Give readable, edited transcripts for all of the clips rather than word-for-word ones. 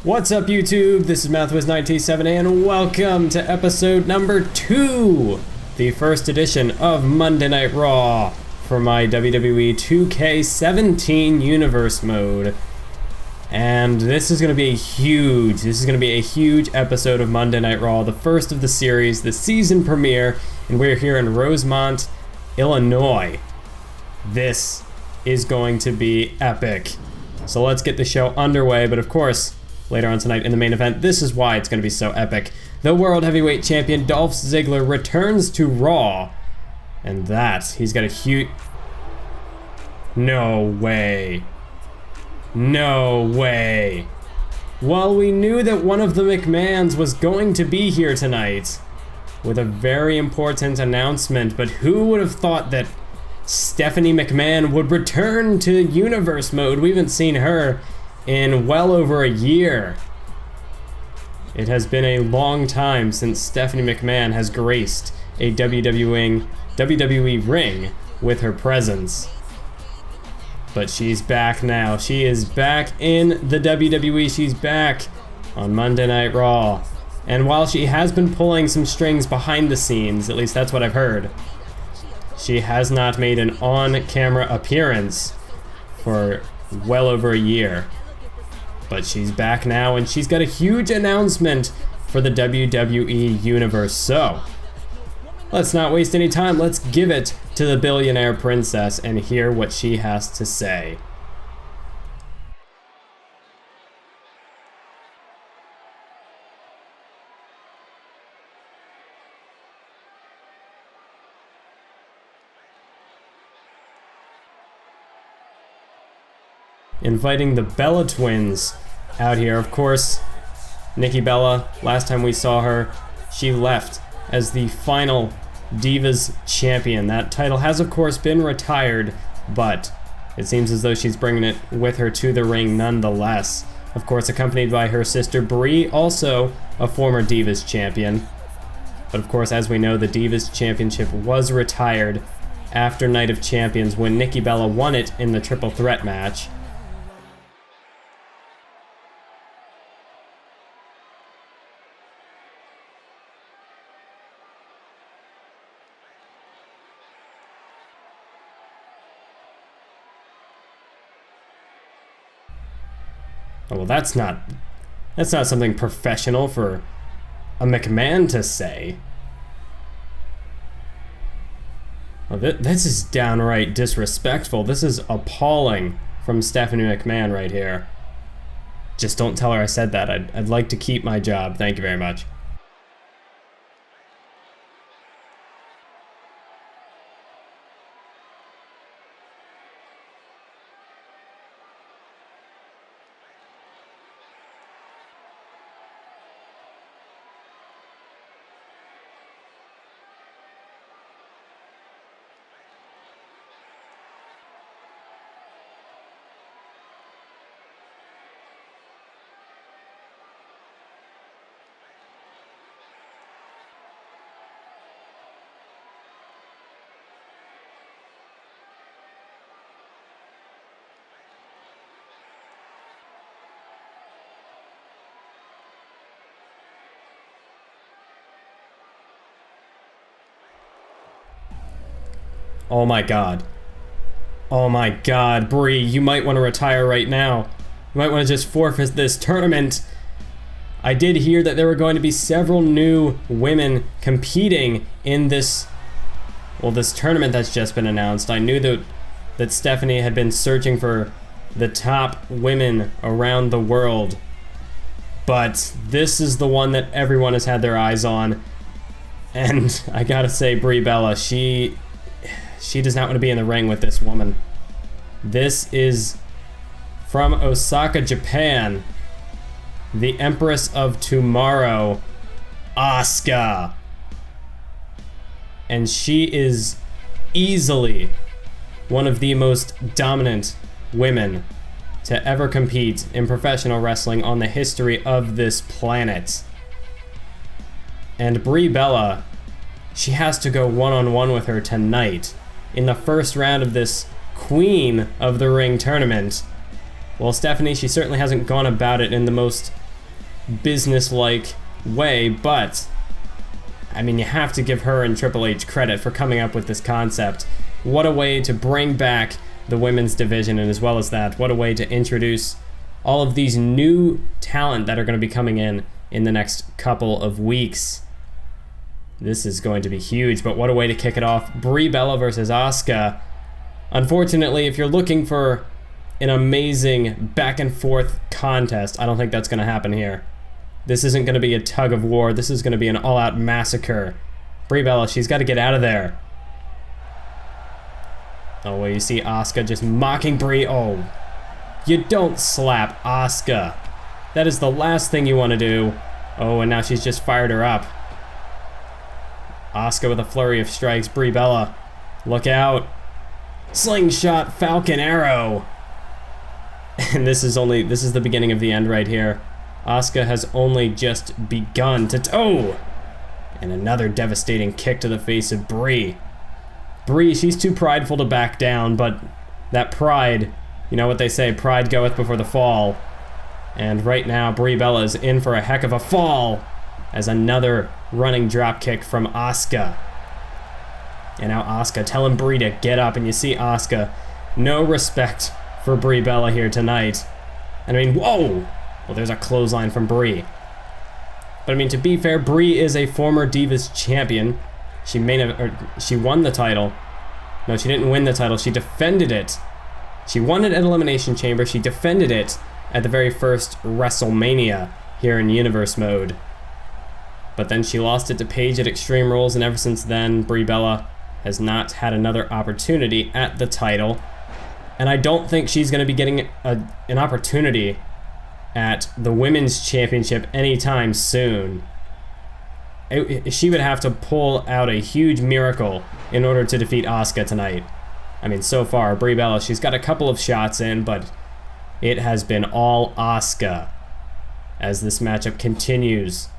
What's up, YouTube? This is MathWiz9T7 and welcome to episode number 2, the first edition of Monday Night Raw for my WWE 2K17 Universe Mode. And this is going to be a huge episode of Monday Night Raw, the first of the series, the season premiere, and we're here in Rosemont, Illinois. This is going to be epic. So let's get the show underway, but of course, later on tonight in the main event, this is why it's going to be so epic. The World Heavyweight Champion Dolph Ziggler returns to Raw. And he's got a huge... No way. No way. Well, we knew that one of the McMahons was going to be here tonight with a very important announcement, but who would have thought that Stephanie McMahon would return to Universe Mode? We haven't seen her in well over a year. It has been a long time since Stephanie McMahon has graced a WWE ring with her presence. But she's back now. She is back in the WWE. She's back on Monday Night Raw. And while she has been pulling some strings behind the scenes, at least that's what I've heard, she has not made an on-camera appearance for well over a year. But she's back now, and she's got a huge announcement for the WWE Universe. So, let's not waste any time. Let's give it to the Billionaire Princess and hear what she has to say. Inviting the Bella twins out here. Of course, Nikki Bella, last time we saw her, she left as the final Divas champion. That title has of course been retired, but it seems as though she's bringing it with her to the ring nonetheless. Of course, accompanied by her sister Brie, also a former Divas champion. But of course, as we know, the Divas championship was retired after Night of Champions when Nikki Bella won it in the triple threat match. Oh, well, that's not something professional for a McMahon to say. Well, this is downright disrespectful. This is appalling from Stephanie McMahon right here. Just don't tell her I said that. I'd like to keep my job. Thank you very much. Oh my god. Oh my god, Brie, you might want to retire right now. You might want to just forfeit this tournament. I did hear that there were going to be several new women competing in this tournament that's just been announced. I knew that Stephanie had been searching for the top women around the world. But this is the one that everyone has had their eyes on. And I gotta say, Brie Bella, she does not want to be in the ring with this woman. This is from Osaka, Japan, the Empress of Tomorrow, Asuka. And she is easily one of the most dominant women to ever compete in professional wrestling on the history of this planet. And Brie Bella, she has to go one-on-one with her tonight in the first round of this Queen of the Ring tournament. Well, Stephanie, she certainly hasn't gone about it in the most business-like way, but I mean, you have to give her and Triple H credit for coming up with this concept. What a way to bring back the women's division, and as well as that, what a way to introduce all of these new talent that are going to be coming in the next couple of weeks. This is going to be huge, but what a way to kick it off. Brie Bella versus Asuka. Unfortunately, if you're looking for an amazing back and forth contest, I don't think that's going to happen here. This isn't going to be a tug of war. This is going to be an all-out massacre. Brie Bella, she's got to get out of there. Oh, well, you see Asuka just mocking Brie. Oh, you don't slap Asuka. That is the last thing you want to do. Oh, and now she's just fired her up. Asuka with a flurry of strikes. Brie Bella, look out. Slingshot Falcon Arrow. And this is the beginning of the end right here. Asuka has only just begun to... Oh! And another devastating kick to the face of Brie. Brie, she's too prideful to back down, but that pride, you know what they say, pride goeth before the fall. And right now, Brie Bella is in for a heck of a fall as another running drop kick from Asuka. And now Asuka telling Brie to get up, and you see Asuka, no respect for Brie Bella here tonight. And I mean, whoa! Well, there's a clothesline from Brie. But I mean, to be fair, Brie is a former Divas champion. She won the title. No, she didn't win the title. She defended it. She won it at Elimination Chamber. She defended it at the very first WrestleMania here in Universe Mode. But then she lost it to Paige at Extreme Rules, and ever since then, Brie Bella has not had another opportunity at the title. And I don't think she's going to be getting an opportunity at the Women's Championship anytime soon. She would have to pull out a huge miracle in order to defeat Asuka tonight. I mean, so far, Brie Bella, she's got a couple of shots in, but it has been all Asuka as this matchup continues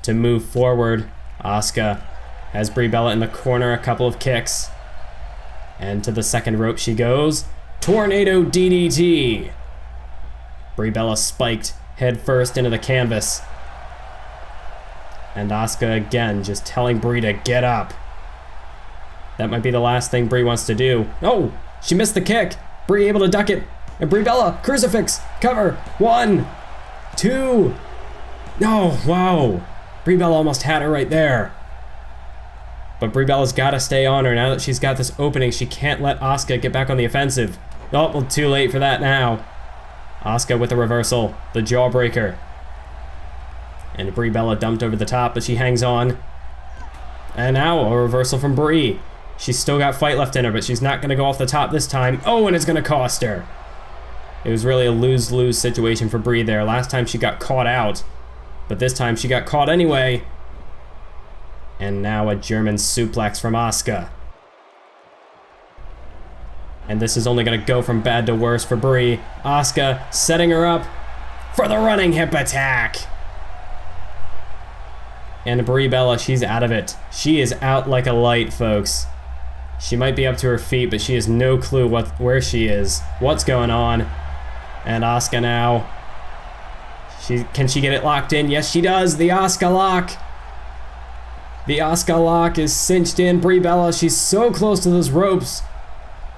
to move forward. Asuka has Brie Bella in the corner, a couple of kicks, and to the second rope she goes. Tornado DDT. Brie Bella spiked head first into the canvas. And Asuka again just telling Brie to get up. That might be the last thing Brie wants to do. Oh, she missed the kick. Brie able to duck it. And Brie Bella, crucifix, cover. 1, 2. No, wow. Brie Bella almost had her right there. But Brie Bella's got to stay on her now that she's got this opening. She can't let Asuka get back on the offensive. Oh, well, too late for that now. Asuka with a reversal, the jawbreaker. And Brie Bella dumped over the top, but she hangs on. And now a reversal from Brie. She's still got fight left in her, but she's not going to go off the top this time. Oh, and it's going to cost her. It was really a lose-lose situation for Brie there. Last time she got caught out, but this time she got caught anyway. And now a German suplex from Asuka. And this is only going to go from bad to worse for Brie. Asuka setting her up for the running hip attack. And Brie Bella, she's out of it. She is out like a light, folks. She might be up to her feet, but she has no clue where she is, what's going on. And Asuka now. Can she get it locked in? Yes, she does. The Asuka lock. The Asuka lock is cinched in. Brie Bella, she's so close to those ropes.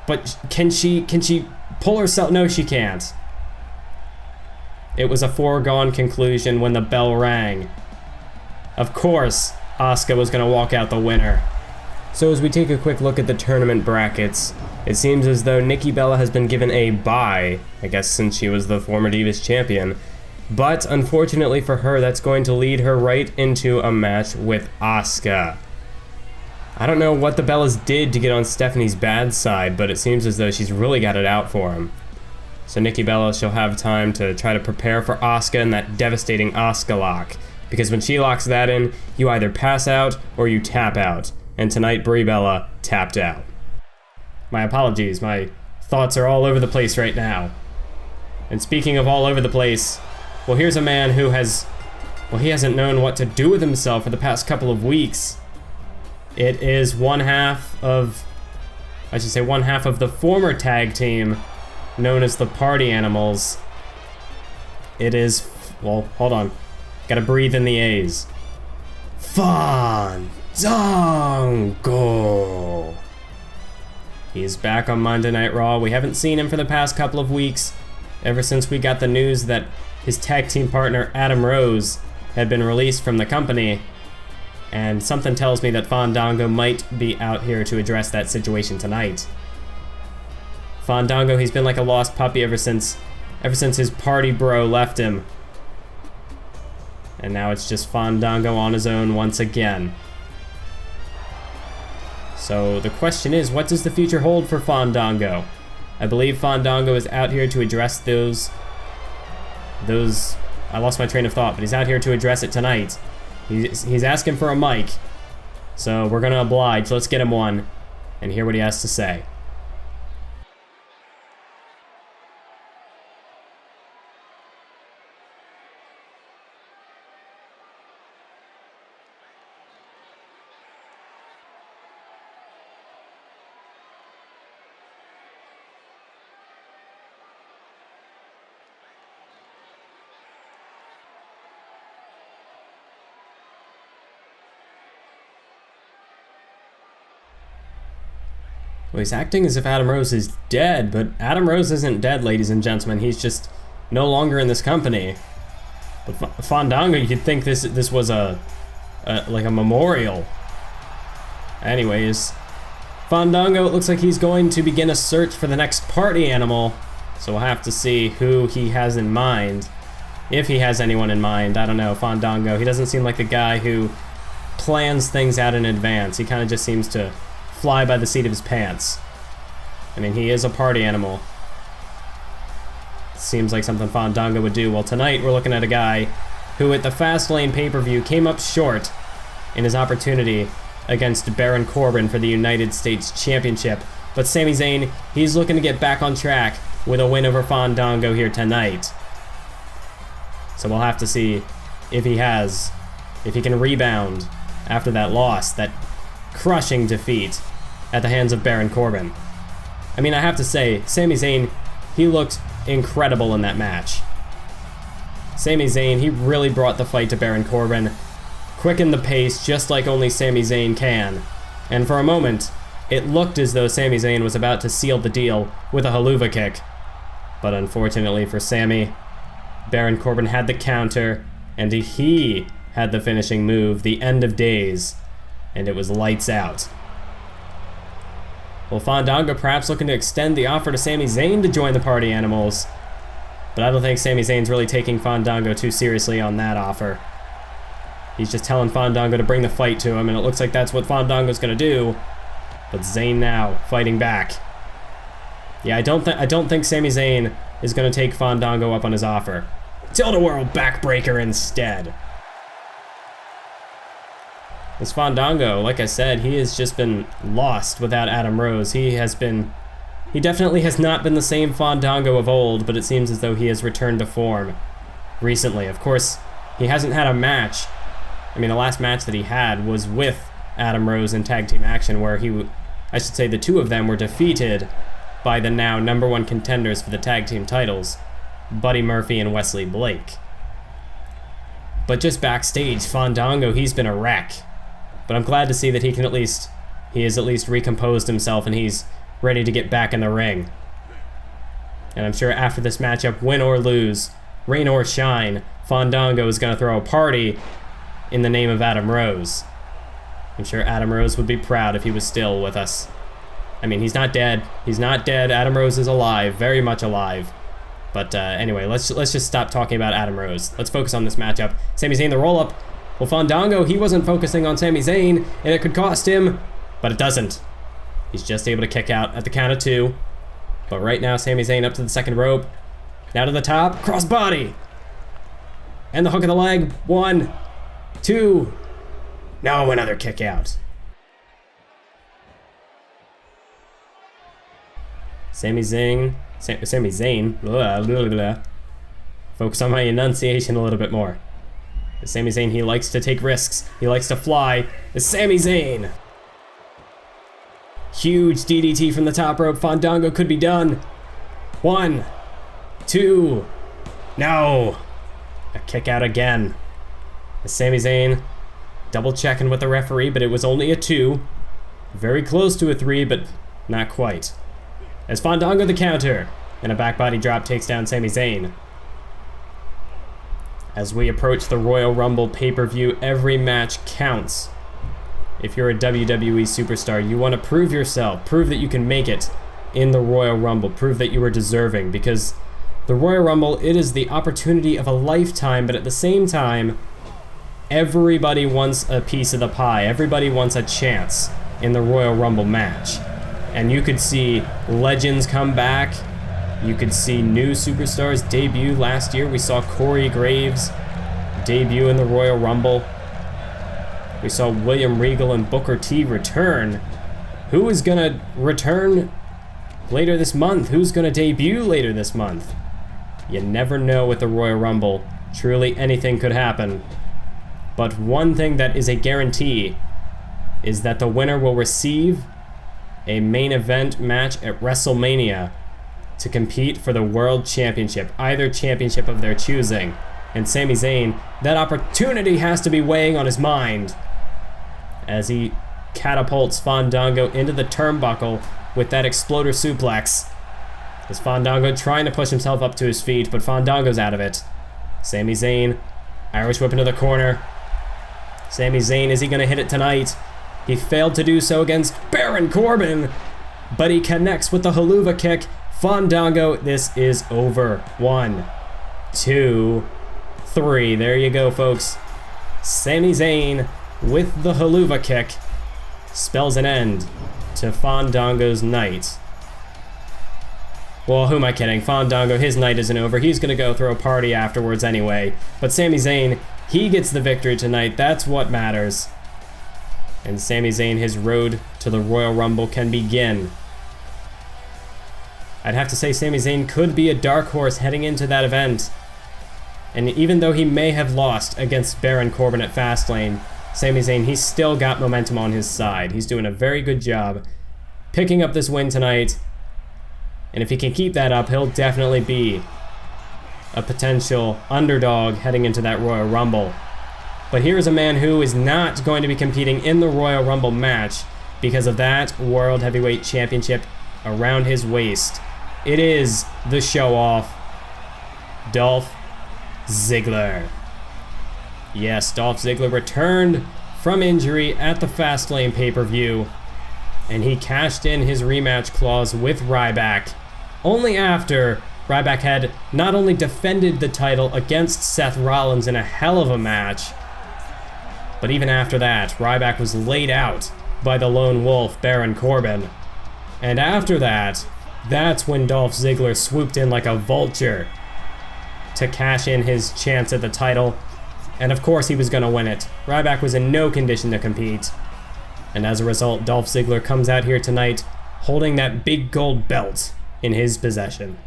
But can she pull herself? No, she can't. It was a foregone conclusion when the bell rang. Of course, Asuka was going to walk out the winner. So as we take a quick look at the tournament brackets, it seems as though Nikki Bella has been given a bye, I guess since she was the former Divas champion. But unfortunately for her, that's going to lead her right into a match with Asuka. I don't know what the Bellas did to get on Stephanie's bad side, but it seems as though she's really got it out for him. So Nikki Bella, she'll have time to try to prepare for Asuka and that devastating Asuka lock. Because when she locks that in, you either pass out or you tap out. And tonight, Brie Bella tapped out. My apologies, my thoughts are all over the place right now. And speaking of all over the place, well, here's a man who he hasn't known what to do with himself for the past couple of weeks. It is one half of the former tag team known as the Party Animals. It is, well, hold on. Gotta breathe in the A's. Fandango! He's back on Monday Night Raw. We haven't seen him for the past couple of weeks, ever since we got the news that his tag team partner, Adam Rose, had been released from the company. And something tells me that Fandango might be out here to address that situation tonight. Fandango, he's been like a lost puppy ever since his party bro left him. And now it's just Fandango on his own once again. So the question is, what does the future hold for Fandango? I believe Fandango is out here to address those, I lost my train of thought, but he's out here to address it tonight. He's asking for a mic. So we're gonna oblige. Let's get him one and hear what he has to say. Well, he's acting as if Adam Rose is dead, but Adam Rose isn't dead, ladies and gentlemen. He's just no longer in this company. But Fandango, you'd think this was like a memorial. Anyways, Fandango, it looks like he's going to begin a search for the next party animal. So we'll have to see who he has in mind. If he has anyone in mind, I don't know, Fandango. He doesn't seem like the guy who plans things out in advance. He kind of just seems to fly by the seat of his pants. I mean, he is a party animal. Seems like something Fandango would do. Well, tonight we're looking at a guy who at the Fastlane pay-per-view came up short in his opportunity against Baron Corbin for the United States Championship. But Sami Zayn, he's looking to get back on track with a win over Fandango here tonight. So we'll have to see if he can rebound after that loss, that crushing defeat at the hands of Baron Corbin. I mean, I have to say, Sami Zayn, he looked incredible in that match. Sami Zayn, he really brought the fight to Baron Corbin, quickened the pace just like only Sami Zayn can. And for a moment, it looked as though Sami Zayn was about to seal the deal with a haluva kick. But unfortunately for Sami, Baron Corbin had the counter, and he had the finishing move, the end of days, and it was lights out. Well, Fandango perhaps looking to extend the offer to Sami Zayn to join the party animals, but I don't think Sami Zayn's really taking Fandango too seriously on that offer. He's just telling Fandango to bring the fight to him, and it looks like that's what Fandango's gonna do. But Zayn now fighting back. Yeah, I don't think Sami Zayn is gonna take Fandango up on his offer. Tilt-a-whirl backbreaker instead. This Fandango, like I said, he has just been lost without Adam Rose. He definitely has not been the same Fandango of old, but it seems as though he has returned to form recently. Of course, he hasn't had a match. I mean, the last match that he had was with Adam Rose in tag team action, where I should say the two of them were defeated by the now #1 contenders for the tag team titles, Buddy Murphy and Wesley Blake. But just backstage, Fandango, he's been a wreck. But I'm glad to see that he has at least recomposed himself and he's ready to get back in the ring. And I'm sure after this matchup, win or lose, rain or shine, Fandango is going to throw a party in the name of Adam Rose. I'm sure Adam Rose would be proud if he was still with us. I mean, he's not dead. He's not dead. Adam Rose is alive, very much alive. But anyway, let's just stop talking about Adam Rose. Let's focus on this matchup. Sami Zayn, the roll-up. Well, Fandango, he wasn't focusing on Sami Zayn, and it could cost him, but it doesn't. He's just able to kick out at the count of 2. But right now, Sami Zayn up to the second rope. Now to the top, crossbody. And the hook of the leg. 1, 2. No, another kick out. Sami Zayn. Blah, blah, blah. Focus on my enunciation a little bit more. Sami Zayn, he likes to take risks. He likes to fly. It's Sami Zayn. Huge DDT from the top rope. Fandango could be done. 1, 2. No. A kick out again. Sami Zayn double checking with the referee, but it was only a 2. Very close to a 3, but not quite. As Fandango the counter, and a back body drop takes down Sami Zayn. As we approach the Royal Rumble pay-per-view, every match counts. If you're a WWE superstar, you want to prove yourself, prove that you can make it in the Royal Rumble, prove that you are deserving, because the Royal Rumble, it is the opportunity of a lifetime, but at the same time, everybody wants a piece of the pie. Everybody wants a chance in the Royal Rumble match. And you could see legends come back. You could see new superstars debut last year. We saw Corey Graves debut in the Royal Rumble. We saw William Regal and Booker T return. Who is gonna return later this month? Who's gonna debut later this month? You never know with the Royal Rumble. Truly anything could happen. But one thing that is a guarantee is that the winner will receive a main event match at WrestleMania to compete for the World Championship, either championship of their choosing. And Sami Zayn, that opportunity has to be weighing on his mind as he catapults Fandango into the turnbuckle with that exploder suplex. As Fandango trying to push himself up to his feet, but Fandango's out of it. Sami Zayn, Irish whip into the corner. Sami Zayn, is he going to hit it tonight? He failed to do so against Baron Corbin, but he connects with the haluva kick. Fandango, this is over. 1, 2, 3. There you go, folks. Sami Zayn with the haluva kick spells an end to Fandango's night. Well, who am I kidding? Fandango, his night isn't over. He's going to go throw a party afterwards anyway. But Sami Zayn, he gets the victory tonight. That's what matters. And Sami Zayn, his road to the Royal Rumble can begin. I'd have to say Sami Zayn could be a dark horse heading into that event. And even though he may have lost against Baron Corbin at Fastlane, Sami Zayn, he's still got momentum on his side. He's doing a very good job picking up this win tonight. And if he can keep that up, he'll definitely be a potential underdog heading into that Royal Rumble. But here's a man who is not going to be competing in the Royal Rumble match because of that World Heavyweight Championship around his waist. It is the Showoff, Dolph Ziggler. Yes, Dolph Ziggler returned from injury at the Fastlane pay-per-view, and he cashed in his rematch clause with Ryback only after Ryback had not only defended the title against Seth Rollins in a hell of a match, but even after that, Ryback was laid out by the lone wolf, Baron Corbin. And after that, that's when Dolph Ziggler swooped in like a vulture to cash in his chance at the title. And of course he was going to win it. Ryback was in no condition to compete. And as a result, Dolph Ziggler comes out here tonight holding that big gold belt in his possession.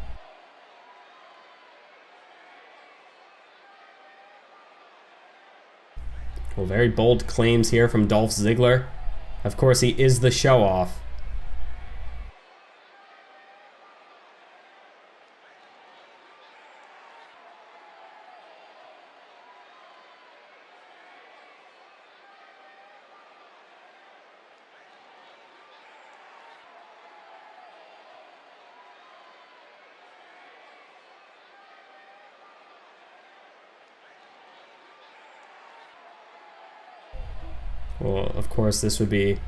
Well, very bold claims here from Dolph Ziggler. Of course, he is the Showoff. Well, of course, this would be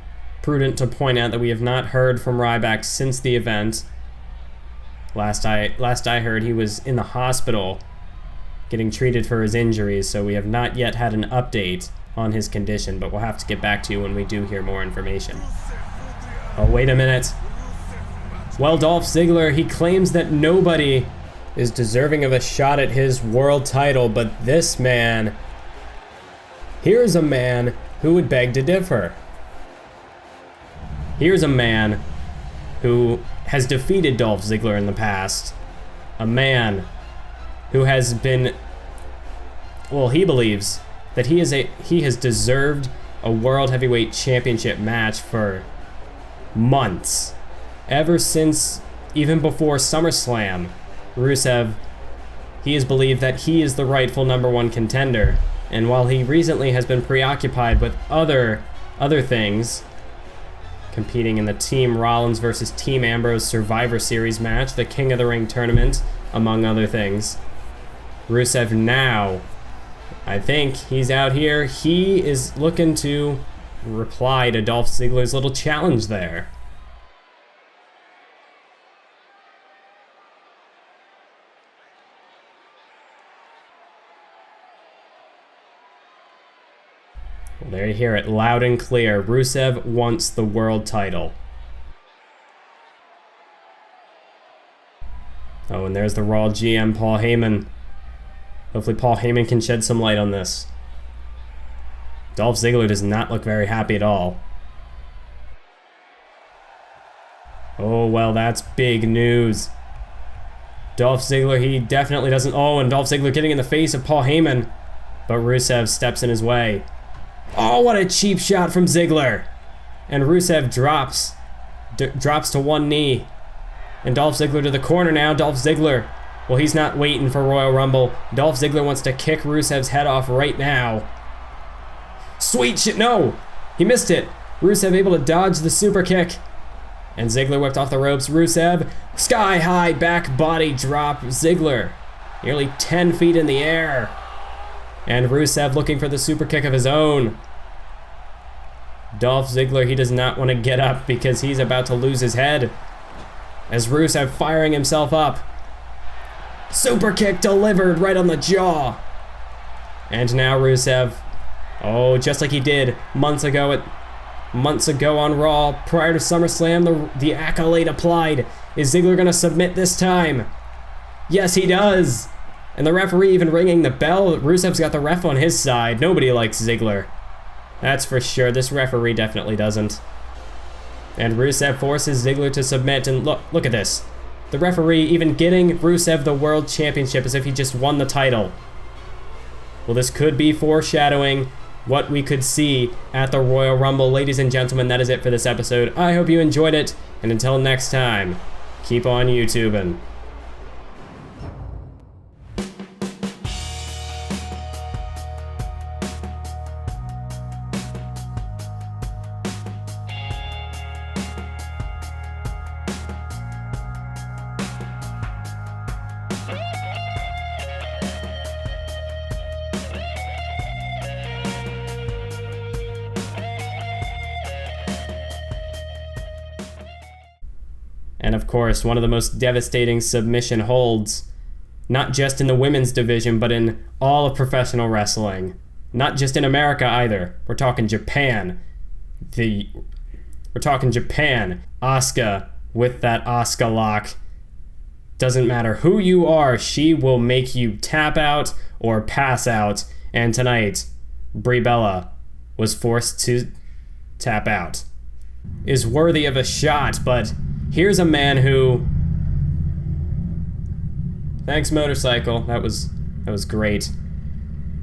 prudent to point out that we have not heard from Ryback since the event. Last I heard, he was in the hospital getting treated for his injuries, so we have not yet had an update on his condition, but we'll have to get back to you when we do hear more information. Oh, wait a minute. Well, Dolph Ziggler, he claims that nobody is deserving of a shot at his world title, but this man, here's a man who would beg to differ. Here's a man who has defeated Dolph Ziggler in the past. A man who has been, well, he believes that he has deserved a World Heavyweight Championship match for months. Ever since, even before SummerSlam, Rusev, he has believed that he is the rightful #1 contender. And while he recently has been preoccupied with other things, competing in the Team Rollins versus Team Ambrose Survivor Series match, the King of the Ring tournament, among other things, Rusev now, I think he's out here. He is looking to reply to Dolph Ziggler's little challenge there. Well, there you hear it loud and clear. Rusev wants the world title. Oh, and there's the Raw GM, Paul Heyman. Hopefully Paul Heyman can shed some light on this. Dolph Ziggler does not look very happy at all. Oh, well, that's big news. Dolph Ziggler, he definitely doesn't... Oh, and Dolph Ziggler getting in the face of Paul Heyman. But Rusev steps in his way. Oh, what a cheap shot from Ziggler. And Rusev drops to one knee. And Dolph Ziggler to the corner now. Dolph Ziggler, well, he's not waiting for Royal Rumble. Dolph Ziggler wants to kick Rusev's head off right now. Sweet shit, no! He missed it. Rusev able to dodge the super kick. And Ziggler whipped off the ropes. Rusev, sky high back body drop. Ziggler, nearly 10 feet in the air. And Rusev looking for the super kick of his own. Dolph Ziggler, he does not want to get up because he's about to lose his head. As Rusev firing himself up. Super kick delivered right on the jaw. And now Rusev, oh, just like he did months ago on Raw, prior to SummerSlam, the accolade applied. Is Ziggler gonna submit this time? Yes, he does. And the referee even ringing the bell. Rusev's got the ref on his side. Nobody likes Ziggler. That's for sure. This referee definitely doesn't. And Rusev forces Ziggler to submit. And look at this. The referee even getting Rusev the World Championship as if he just won the title. Well, this could be foreshadowing what we could see at the Royal Rumble. Ladies and gentlemen, that is it for this episode. I hope you enjoyed it. And until next time, keep on YouTubing. And of course, one of the most devastating submission holds, not just in the women's division, but in all of professional wrestling. Not just in America either. We're talking Japan. We're talking Japan. Asuka with that Asuka lock. Doesn't matter who you are, she will make you tap out or pass out. And tonight, Brie Bella was forced to tap out. Is worthy of a shot, but here's a man who... Thanks, motorcycle. That was great.